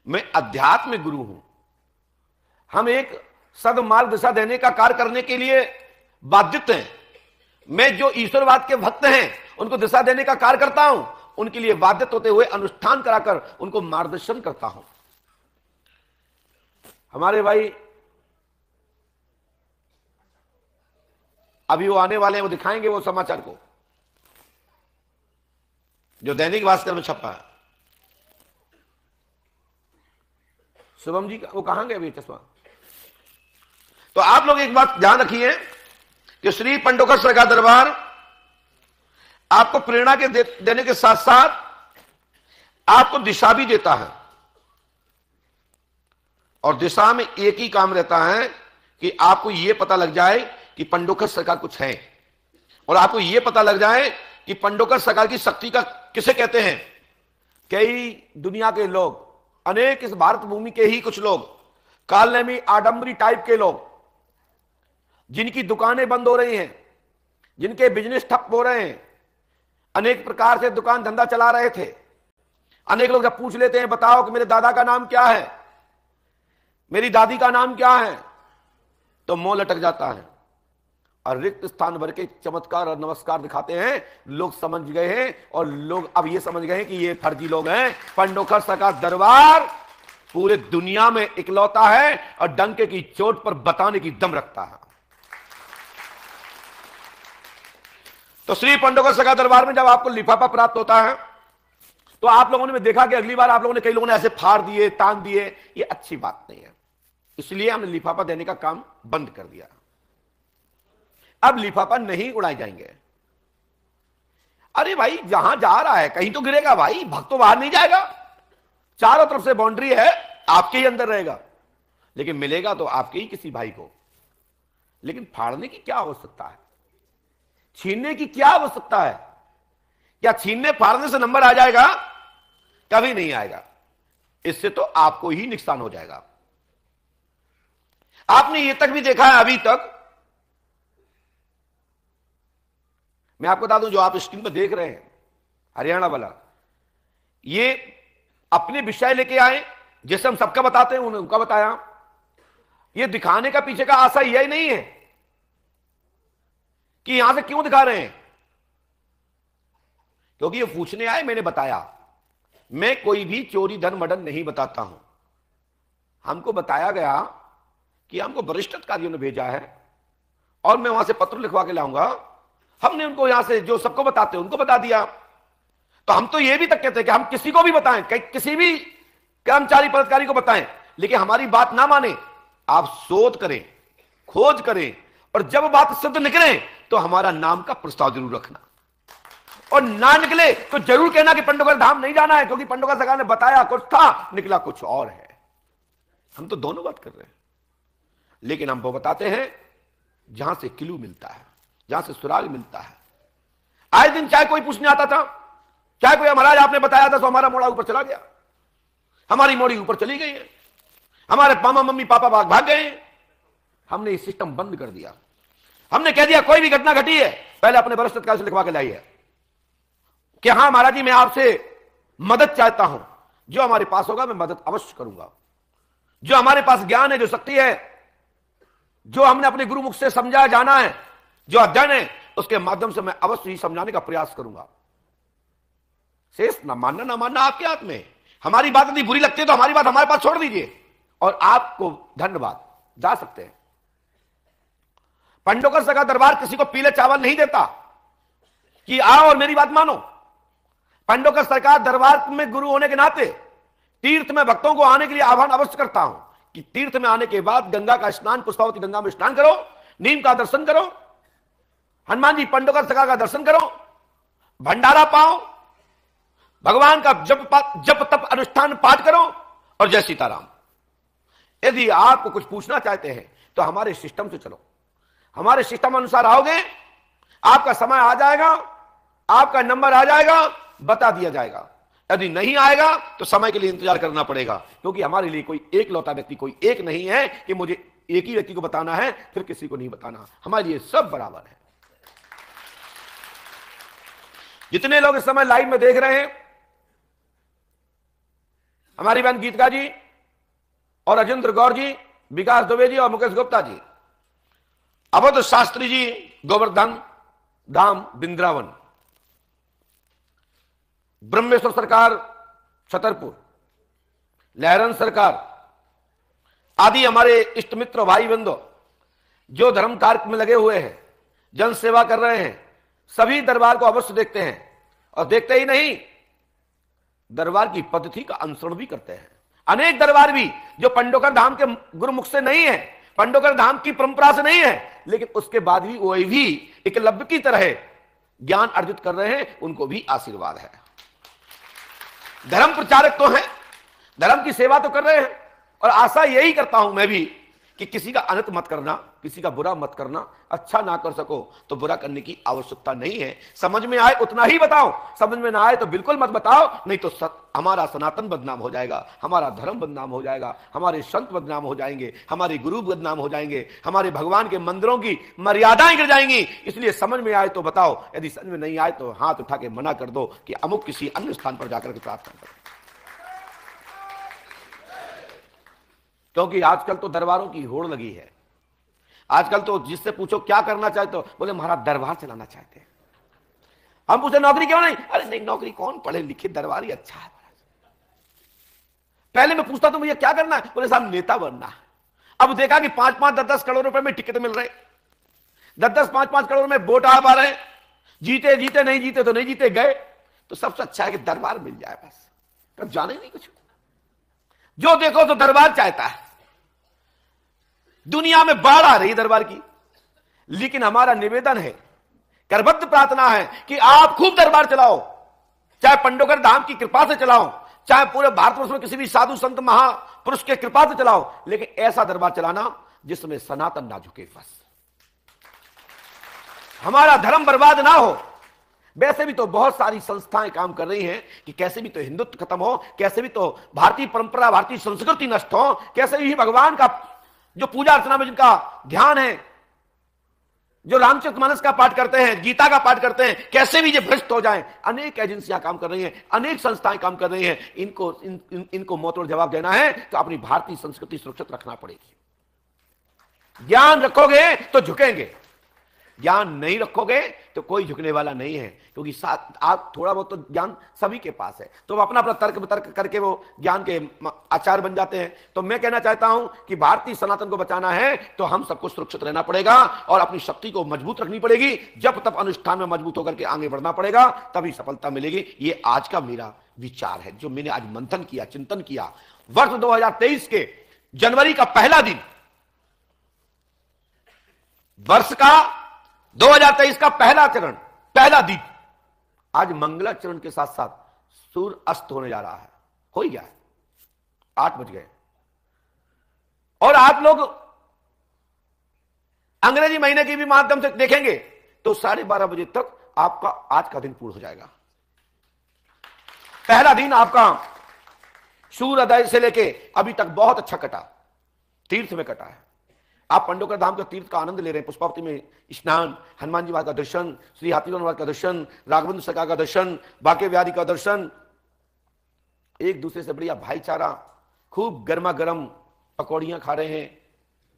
मैं अध्यात्म गुरु हूं। हम एक सदमार्ग दिशा देने का कार्य करने के लिए बाधित हैं। मैं जो ईश्वरवाद के भक्त हैं उनको दिशा देने का कार्य करता हूं, उनके लिए बाधित होते हुए अनुष्ठान कराकर उनको मार्गदर्शन करता हूं। हमारे भाई अभी वो आने वाले हैं, वो दिखाएंगे वो समाचार को जो दैनिक भास्कर में छपा है। शुभम जी वो कहां गए अभी चश्मा? तो आप लोग एक बात ध्यान रखिए कि श्री पंडोकर का दरबार आपको प्रेरणा के देने के साथ साथ आपको दिशा भी देता है। और दिशा में एक ही काम रहता है कि आपको यह पता लग जाए कि पंडोकर सरकार कुछ है, और आपको यह पता लग जाए कि पंडोकर सरकार की शक्ति का किसे कहते हैं। कई दुनिया के लोग, अनेक इस भारत भूमि के ही कुछ लोग, कालनेमी आडंबरी टाइप के लोग, जिनकी दुकानें बंद हो रही हैं, जिनके बिजनेस ठप हो रहे हैं, अनेक प्रकार से दुकान धंधा चला रहे थे। अनेक लोग जब पूछ लेते हैं बताओ कि मेरे दादा का नाम क्या है, मेरी दादी का नाम क्या है, तो मुंह लटक जाता है और रिक्त स्थान भर के चमत्कार और नमस्कार दिखाते हैं। लोग समझ गए हैं, और लोग अब ये समझ गए हैं कि ये फर्जी लोग हैं। पंडोकर सरकार दरबार पूरे दुनिया में इकलौता है और डंके की चोट पर बताने की दम रखता है। तो श्री पंडोकर सरकार दरबार में जब आपको लिफाफा प्राप्त होता है तो आप लोगों ने देखा कि अगली बार आप लोगों ने, कई लोगों ने ऐसे फाड़ दिए, तान दिए। ये अच्छी बात नहीं है, इसलिए हमने लिफाफा देने का काम बंद कर दिया। अब लिफाफा नहीं उड़ाए जाएंगे। अरे भाई जहां जा रहा है कहीं तो गिरेगा भाई, भक्त तो बाहर नहीं जाएगा। चारों तरफ से बाउंड्री है, आपके ही अंदर रहेगा, लेकिन मिलेगा तो आपके ही किसी भाई को। लेकिन फाड़ने की क्या आवश्यकता है, छीनने की क्या आवश्यकता है? क्या छीनने फाड़ने से नंबर आ जाएगा? कभी नहीं आएगा। इससे तो आपको ही नुकसान हो जाएगा। आपने ये तक भी देखा है, अभी तक मैं आपको बता दूं, जो आप स्क्रीन पर देख रहे हैं हरियाणा वाला, ये अपने विषय लेके आए, जैसे हम सबका बताते हैं उन्होंने उनका बताया। ये दिखाने का पीछे का आशा यही नहीं है कि यहां से क्यों दिखा रहे हैं, क्योंकि ये पूछने आए, मैंने बताया। मैं कोई भी चोरी धन मर्डर नहीं बताता हूं। हमको बताया गया कि हमको वरिष्ठ अधिकारियों ने भेजा है और मैं वहां से पत्र लिखवा के लाऊंगा। हमने उनको यहां से जो सबको बताते हैं उनको बता दिया। तो हम तो ये भी तक कहते हैं कि हम किसी को भी बताएं, किसी भी कर्मचारी पदाधिकारी को बताएं, लेकिन हमारी बात ना माने, आप शोध करें, खोज करें, और जब बात सिद्ध निकले तो हमारा नाम का प्रस्ताव जरूर रखना, और ना निकले तो जरूर कहना कि पंडोकर धाम नहीं जाना है, क्योंकि पंडोकर सरकार ने बताया कुछ था, निकला कुछ और है। हम तो दोनों बात कर रहे हैं, लेकिन हम वो बताते हैं जहां से क्लू मिलता है, जहां से सुराग मिलता है। आए दिन चाहे कोई पूछने आता था, चाहे कोई महाराज आपने बताया था तो हमारा मोड़ा ऊपर चला गया, हमारी मोड़ी ऊपर चली गई है, हमारे मामा मम्मी पापा भाग गए। हमने ये सिस्टम बंद कर दिया। हमने कह दिया कोई भी घटना घटी है पहले अपने वरिष्ठ अधिकारी से लिखवा के लाइए कि हां महाराज जी मैं आपसे मदद चाहता हूं, जो हमारे पास होगा मैं मदद अवश्य करूंगा। जो हमारे पास ज्ञान है, जो शक्ति है, जो हमने अपने गुरुमुख से समझा जाना है, जो अध्ययन है, उसके माध्यम से मैं अवश्य ही समझाने का प्रयास करूंगा। शेष ना मानना आपके हाथ में। हमारी बात यदि बुरी लगती है तो हमारी बात हमारे पास छोड़ दीजिए और आपको धन्यवाद, जा सकते हैं। पंडोकर सरकार दरबार किसी को पीले चावल नहीं देता कि आओ और मेरी बात मानो। पंडोकर सरकार दरबार में गुरु होने के नाते तीर्थ में भक्तों को आने के लिए आह्वान अवश्य करता हूं कि तीर्थ में आने के बाद गंगा का स्नान, पुष्पावती गंगा में स्नान करो, नीम का दर्शन करो, हनुमान जी पंडोकर सरकार का दर्शन करो, भंडारा पाओ, भगवान का जप तप अनुष्ठान पाठ करो और जय सीताराम। यदि आपको कुछ पूछना चाहते हैं तो हमारे सिस्टम से चलो, हमारे सिस्टम अनुसार आओगे, आपका समय आ जाएगा, आपका नंबर आ जाएगा, बता दिया जाएगा। यदि नहीं आएगा तो समय के लिए इंतजार करना पड़ेगा, क्योंकि हमारे लिए कोई एक लौता व्यक्ति कोई एक नहीं है कि मुझे एक ही व्यक्ति को बताना है फिर किसी को नहीं बताना। हमारे लिए सब बराबर है। जितने लोग इस समय लाइव में देख रहे हैं, हमारी बहन गीतिका जी और राजेंद्र गौर जी, विकास दुबे जी और मुकेश गुप्ता जी, अवध शास्त्री जी गोवर्धन धाम बिंद्रावन, ब्रह्मेश्वर सरकार छतरपुर, लहरन सरकार आदि हमारे इष्ट मित्र भाई बंधु जो धर्म कार्य में लगे हुए हैं, जन सेवा कर रहे हैं, सभी दरबार को अवश्य देखते हैं और देखते ही नहीं, दरबार की पद्धति का अनुसरण भी करते हैं। अनेक दरबार भी जो पंडोकर धाम के गुरुमुख से नहीं है, पंडोकर धाम की परंपरा से नहीं है, लेकिन उसके बाद भी वही भी एकलव्य की तरह ज्ञान अर्जित कर रहे हैं, उनको भी आशीर्वाद है। धर्म प्रचारक तो हैं, धर्म की सेवा तो कर रहे हैं, और आशा यही करता हूं मैं भी कि किसी का अनर्थ मत करना, किसी का बुरा मत करना, अच्छा ना कर सको तो बुरा करने की आवश्यकता नहीं है। समझ में आए उतना ही बताओ, समझ में ना आए तो बिल्कुल मत बताओ, नहीं तो हमारा सनातन बदनाम हो जाएगा, हमारा धर्म बदनाम हो जाएगा, हमारे संत बदनाम हो जाएंगे, हमारे गुरु बदनाम हो जाएंगे, हमारे भगवान के मंदिरों की मर्यादाएं गिर जाएंगी। इसलिए समझ में आए तो बताओ, यदि समझ में नहीं आए तो हाथ उठा के मना कर दो कि अमुक किसी अन्य स्थान पर जाकर के प्रार्थना करो। क्योंकि आजकल तो दरबारों की होड़ लगी है। आजकल तो जिससे पूछो क्या करना चाहते हो, बोले महाराज दरबार चलाना चाहते हैं। हम पूछे नौकरी क्यों नहीं, अरे नहीं नौकरी कौन, पढ़े लिखे दरबार ही अच्छा है। पहले मैं पूछता तो मुझे क्या करना है, बोले साहब नेता बनना है। अब देखा कि 5-5 10-10 करोड़ रुपए में टिकट मिल रहे, 10-10 5-5 करोड़ में वोट आ पा रहे, जीते जीते नहीं जीते तो नहीं जीते गए, तो सबसे अच्छा है कि दरबार मिल जाए, बस तब जाने नहीं कुछ। जो देखो तो दरबार चाहता है। दुनिया में बाढ़ आ रही दरबार की, लेकिन हमारा निवेदन है, करबद्ध प्रार्थना है कि आप खूब दरबार चलाओ, चाहे पंडोकर धाम की कृपा से चलाओ, चाहे पूरे भारतवर्ष में किसी भी साधु संत महापुरुष के कृपा से चलाओ, लेकिन ऐसा दरबार चलाना जिसमें सनातन ना झुके। बस हमारा धर्म बर्बाद ना हो। वैसे भी तो बहुत सारी संस्थाएं काम कर रही हैं कि कैसे भी तो हिंदुत्व खत्म हो, कैसे भी तो भारतीय परंपरा भारतीय संस्कृति नष्ट हो, कैसे भी भगवान का जो पूजा अर्चना में जिनका ध्यान है, जो रामचरितमानस का पाठ करते हैं, गीता का पाठ करते हैं, कैसे भी ये भ्रष्ट हो जाएं। अनेक एजेंसियां काम कर रही हैं, अनेक संस्थाएं काम कर रही हैं। इनको मौतोड़ जवाब देना है तो अपनी भारतीय संस्कृति सुरक्षित रखना पड़ेगी। ज्ञान रखोगे तो झुकेंगे, ज्ञान नहीं रखोगे तो कोई झुकने वाला नहीं है, क्योंकि साथ आप थोड़ा बहुत तो ज्ञान सभी के पास है, तो अपना अपना तर्क वितर्क करके वो ज्ञान के आचार बन जाते हैं। तो मैं कहना चाहता हूं कि भारतीय सनातन को बचाना है तो हम सबको सुरक्षित रहना पड़ेगा और अपनी शक्ति को मजबूत रखनी पड़ेगी। जब तब अनुष्ठान में मजबूत होकर के आगे बढ़ना पड़ेगा, तभी सफलता मिलेगी। ये आज का मेरा विचार है, जो मैंने आज मंथन किया, चिंतन किया। वर्ष 2023 के जनवरी का पहला दिन, वर्ष का 2023 का पहला चरण, पहला दिन, आज मंगलाचरण के साथ साथ सूर्य अस्त होने जा रहा है। हो ही गया है, 8 बज गए। और आप लोग अंग्रेजी महीने के भी माध्यम से देखेंगे तो 12:30 बजे तक आपका आज का दिन पूर्ण हो जाएगा। पहला दिन आपका सूर्योदय से लेके अभी तक बहुत अच्छा कटा, तीर्थ में कटा है। आप पंडोकर धाम के तीर्थ का आनंद ले रहे हैं। पुष्पावती में स्नान, हनुमान जी महाराज का दर्शन, श्री हाथीराम महाराज का दर्शन, राघवेंद्र सरकार का दर्शन, बांके बिहारी का दर्शन, एक दूसरे से बढ़िया भाईचारा, खूब गर्मा गर्म पकौड़ियां खा रहे हैं,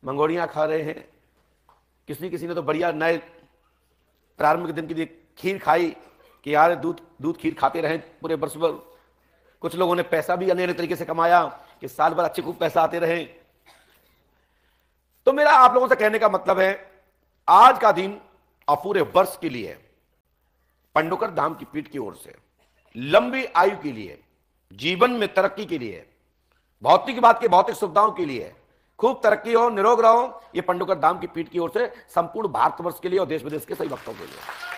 मंगोड़ियां खा रहे हैं। किसी ने तो बढ़िया नए प्रारंभ के दिन के लिए खीर खाई कि यार दूध खीर खाते रहे पूरे वर्ष भर। कुछ लोगों ने पैसा भी अन्य तरीके से कमाया कि साल भर अच्छे खूब पैसा आते रहे। तो मेरा आप लोगों से कहने का मतलब है, आज का दिन और पूरे वर्ष के लिए पंडोकर धाम की पीठ की ओर से लंबी आयु के लिए, जीवन में तरक्की के लिए, भौतिक बात की भौतिक सुविधाओं के लिए खूब तरक्की हो, निरोग रहो, ये पंडोकर धाम की पीठ की ओर से संपूर्ण भारतवर्ष के लिए और देश विदेश के सभी भक्तों के लिए।